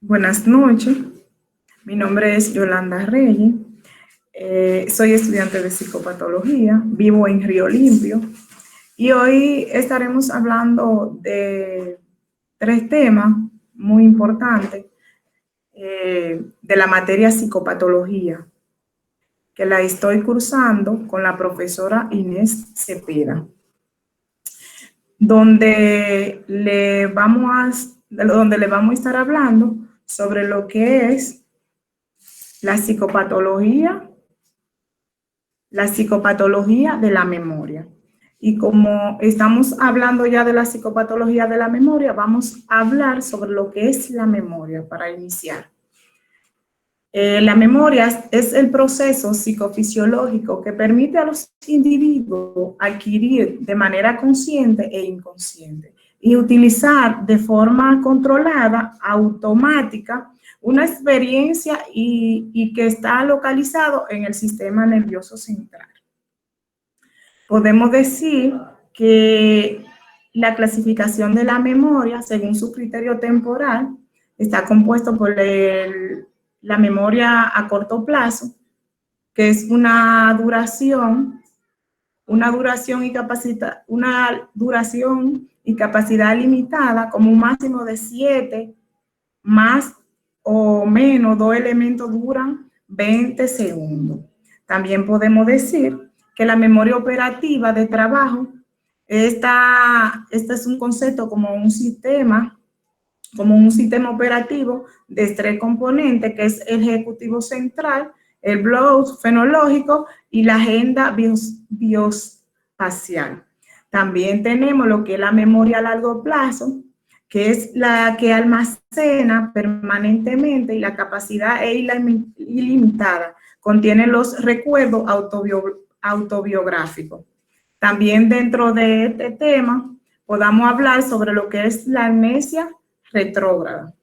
Buenas noches, mi nombre es Yolanda Reyes, soy estudiante de psicopatología, vivo en Río Limpio y hoy estaremos hablando de tres temas muy importantes de la materia psicopatología, que la estoy cursando con la profesora Inés Cepeda, donde le vamos a estar hablando sobre lo que es la psicopatología de la memoria. Y como estamos hablando ya de la psicopatología de la memoria, vamos a hablar sobre lo que es la memoria para iniciar. La memoria es el proceso psicofisiológico que permite a los individuos adquirir de manera consciente e inconsciente y utilizar de forma controlada, automática, una experiencia y que está localizado en el sistema nervioso central. Podemos decir que la clasificación de la memoria, según su criterio temporal, está compuesto por la memoria a corto plazo, que es una duración y capacidad limitada, como un máximo de 7, más o menos 2 elementos duran 20 segundos. También podemos decir que la memoria operativa de trabajo, este es un concepto como un sistema operativo de 3 componentes, que es el ejecutivo central, el bloque fenológico y la agenda bioespacial. También tenemos lo que es la memoria a largo plazo, que es la que almacena permanentemente y la capacidad es ilimitada. Contiene los recuerdos autobiográficos. También dentro de este tema podamos hablar sobre lo que es la amnesia retrógrada,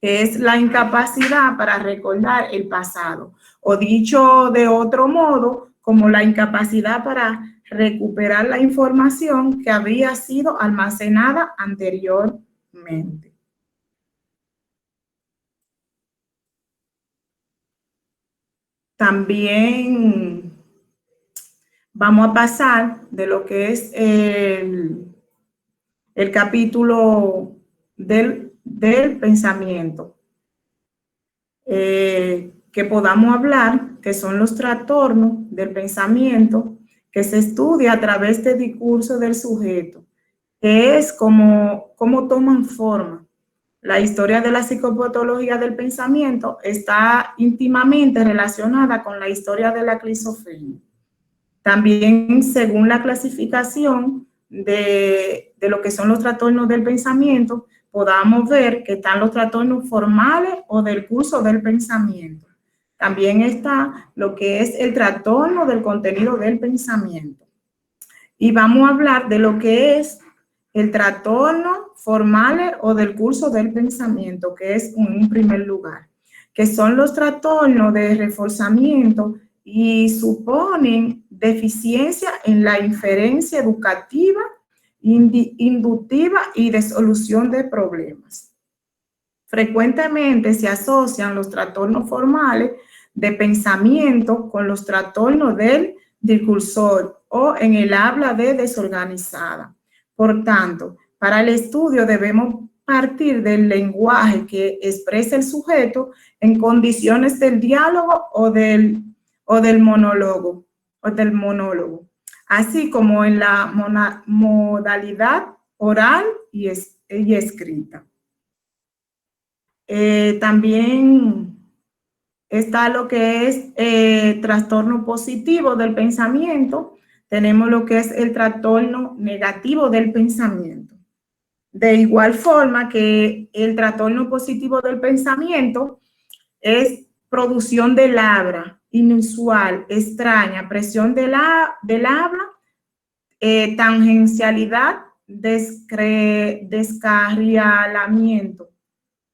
que es la incapacidad para recordar el pasado, o dicho de otro modo, como la incapacidad para recuperar la información que había sido almacenada anteriormente. También vamos a pasar de lo que es el capítulo del pensamiento, que podamos hablar, que son los trastornos del pensamiento, que se estudia a través del discurso del sujeto, que es cómo toman forma. La historia de la psicopatología del pensamiento está íntimamente relacionada con la historia de la esquizofrenia. También, según la clasificación de lo que son los trastornos del pensamiento, podamos ver que están los trastornos formales o del curso del pensamiento. También está lo que es el trastorno del contenido del pensamiento. Y vamos a hablar de lo que es el trastorno formal o del curso del pensamiento, que es en primer lugar, que son los trastornos de reforzamiento y suponen deficiencia en la inferencia educativa, inductiva y de solución de problemas. Frecuentemente se asocian los trastornos formales de pensamiento con los trastornos del discursor o en el habla de desorganizada. Por tanto, para el estudio debemos partir del lenguaje que expresa el sujeto en condiciones del diálogo o del monólogo, así como en la modalidad oral y escrita. También está lo que es trastorno positivo del pensamiento. Tenemos lo que es el trastorno negativo del pensamiento. De igual forma que el trastorno positivo del pensamiento es producción del habla inusual, extraña, presión del habla, tangencialidad, descarrialamiento.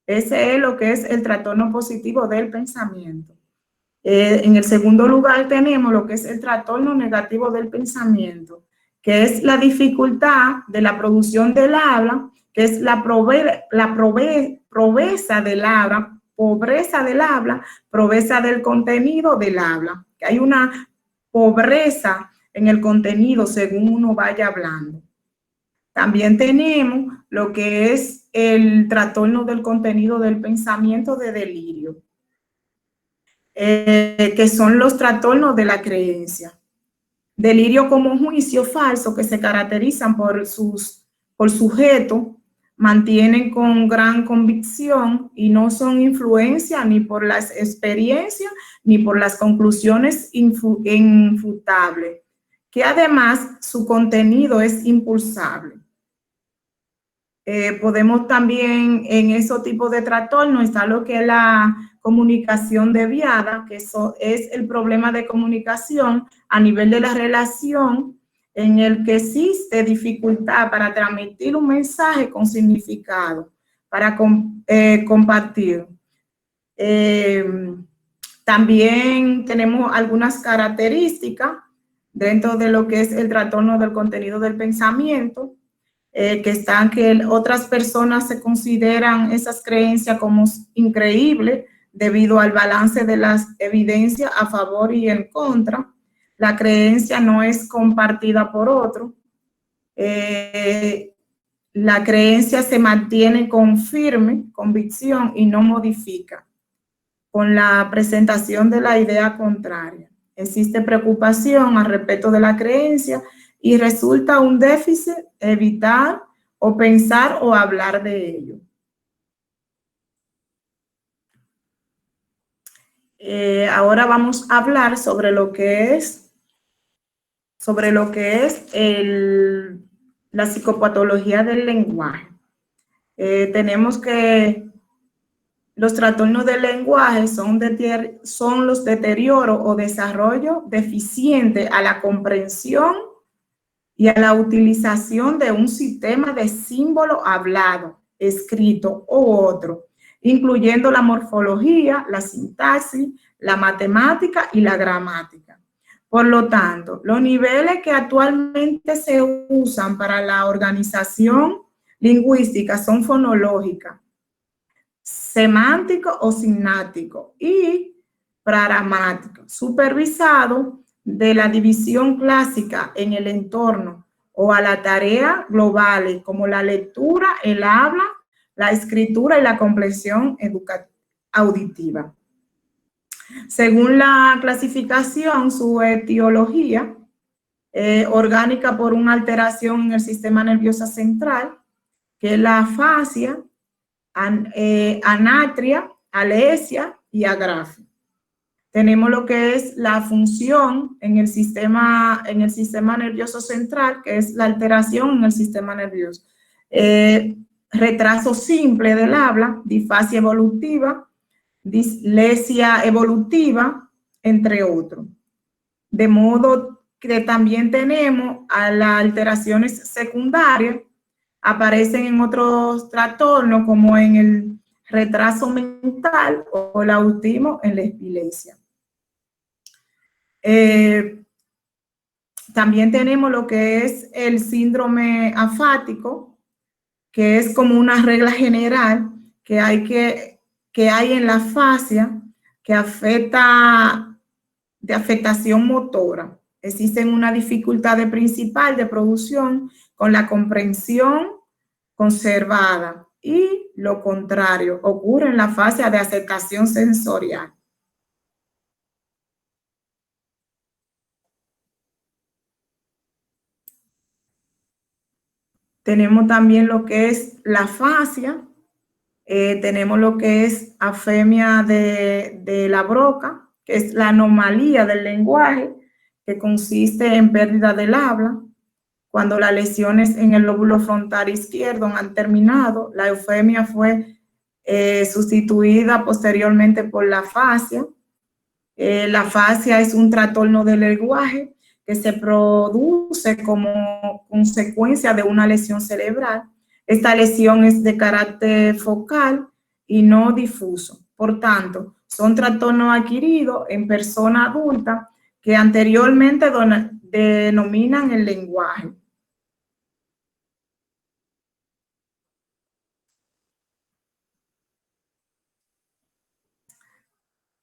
Ese es lo que es el trastorno positivo del pensamiento. En el segundo lugar tenemos lo que es el trastorno negativo del pensamiento, que es la dificultad de la producción del habla que es pobreza del habla, pobreza del contenido del habla, que hay una pobreza en el contenido según uno vaya hablando. También tenemos lo que es el trastorno del contenido del pensamiento de delirio, que son los trastornos de la creencia. Delirio como juicio falso que se caracterizan por sujeto, mantienen con gran convicción y no son influencia ni por las experiencias ni por las conclusiones infutables, que además su contenido es impulsable. Podemos también en esos tipos de trastornos está lo que es la comunicación desviada, que eso es el problema de comunicación a nivel de la relación en el que existe dificultad para transmitir un mensaje con significado, para compartir. También tenemos algunas características dentro de lo que es el trastorno del contenido del pensamiento, que están que otras personas se consideran esas creencias como increíbles debido al balance de las evidencias a favor y en contra. La creencia no es compartida por otro. La creencia se mantiene con firme convicción y no modifica con la presentación de la idea contraria. Existe preocupación al respecto de la creencia y resulta un déficit evitar o pensar o hablar de ello. Ahora vamos a hablar sobre lo que es la psicopatología del lenguaje. Tenemos que los trastornos del lenguaje son los deterioros o desarrollo deficiente a la comprensión y a la utilización de un sistema de símbolo hablado, escrito u otro, incluyendo la morfología, la sintaxis, la matemática y la gramática. Por lo tanto, los niveles que actualmente se usan para la organización lingüística son fonológica, semántico o sináctico y pragmático, supervisado de la división clásica en el entorno o a la tarea globales como la lectura, el habla, la escritura y la comprensión auditiva. Según la clasificación, su etiología orgánica por una alteración en el sistema nervioso central, que es la afasia, anatria, alesia y agrafia. Tenemos lo que es la función en el sistema nervioso central, que es la alteración en el sistema nervioso. Retraso simple del habla, disfasia evolutiva, dislexia evolutiva, entre otros. De modo que también tenemos a las alteraciones secundarias, aparecen en otros trastornos como en el retraso mental o el autismo en la epilepsia. También tenemos lo que es el síndrome afático, que es como una regla general que hay en la afasia que afecta de afectación motora. Existe una dificultad principal de producción con la comprensión conservada y lo contrario ocurre en la fase de aceptación sensorial. Tenemos también lo que es la afasia, tenemos lo que es afemia de la broca, que es la anomalía del lenguaje, que consiste en pérdida del habla. Cuando las lesiones en el lóbulo frontal izquierdo han terminado, la eufemia fue sustituida posteriormente por la afasia. La afasia es un trastorno del lenguaje que se produce como consecuencia de una lesión cerebral. Esta lesión es de carácter focal y no difuso. Por tanto, son trastornos adquiridos en personas adultas que anteriormente denominan el lenguaje.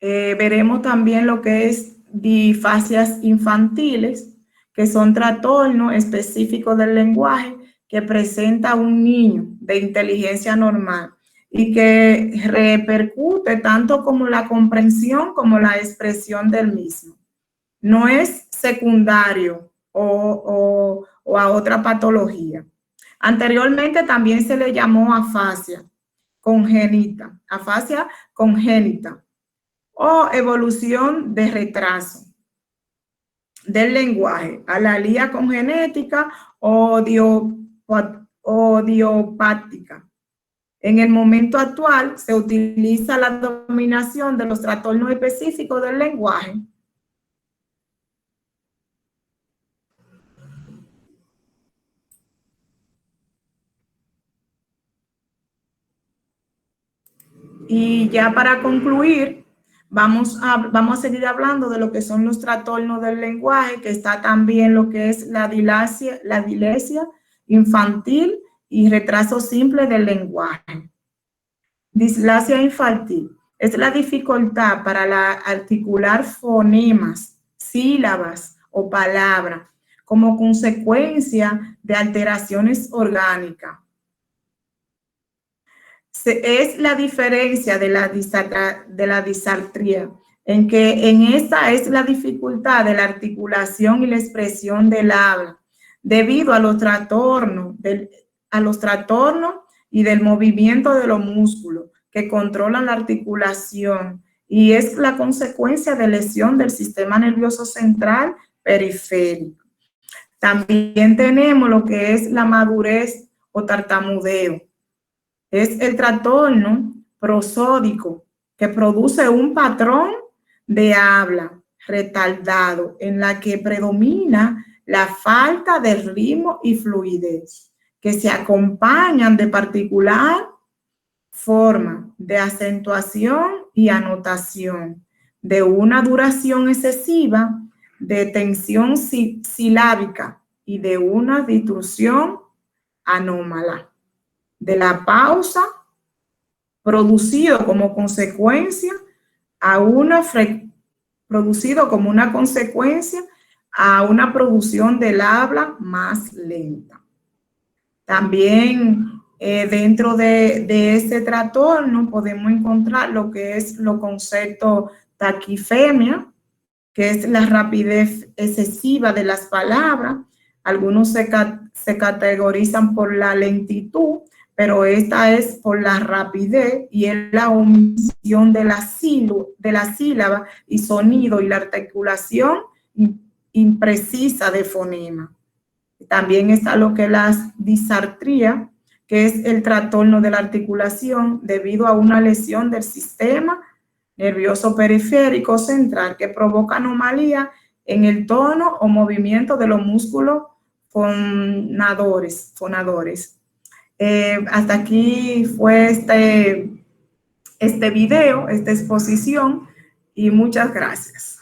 Veremos también lo que es disfasias infantiles, que son trastornos específicos del lenguaje que presenta un niño de inteligencia normal y que repercute tanto como la comprensión como la expresión del mismo. No es secundario o a otra patología. Anteriormente también se le llamó afasia congénita o evolución de retraso del lenguaje, alalía congenética o idiopática. En el momento actual se utiliza la dominación de los trastornos específicos del lenguaje. Y ya para concluir, vamos a seguir hablando de lo que son los trastornos del lenguaje, que está también lo que es la dilesia infantil y retraso simple del lenguaje. Dislasia infantil es la dificultad para articular fonemas, sílabas o palabras como consecuencia de alteraciones orgánicas. Es la diferencia de la disartría, en que en esta es la dificultad de la articulación y la expresión del habla, debido a los trastornos y del movimiento de los músculos que controlan la articulación, y es la consecuencia de lesión del sistema nervioso central periférico. También tenemos lo que es la madurez o tartamudeo. Es el trastorno prosódico que produce un patrón de habla retardado en la que predomina la falta de ritmo y fluidez, que se acompañan de particular forma de acentuación y anotación, de una duración excesiva, de tensión silábica y de una distrucción anómala, de la pausa producido como consecuencia a una producción del habla más lenta. También dentro de este trastorno podemos encontrar lo que es los conceptos taquifemia, que es la rapidez excesiva de las palabras. Algunos se categorizan por la lentitud, pero esta es por la rapidez y es la omisión de la sílaba y sonido y la articulación imprecisa de fonema. También está lo que es la disartría, que es el trastorno de la articulación debido a una lesión del sistema nervioso periférico central que provoca anomalía en el tono o movimiento de los músculos fonadores. Hasta aquí fue este video, esta exposición, y muchas gracias.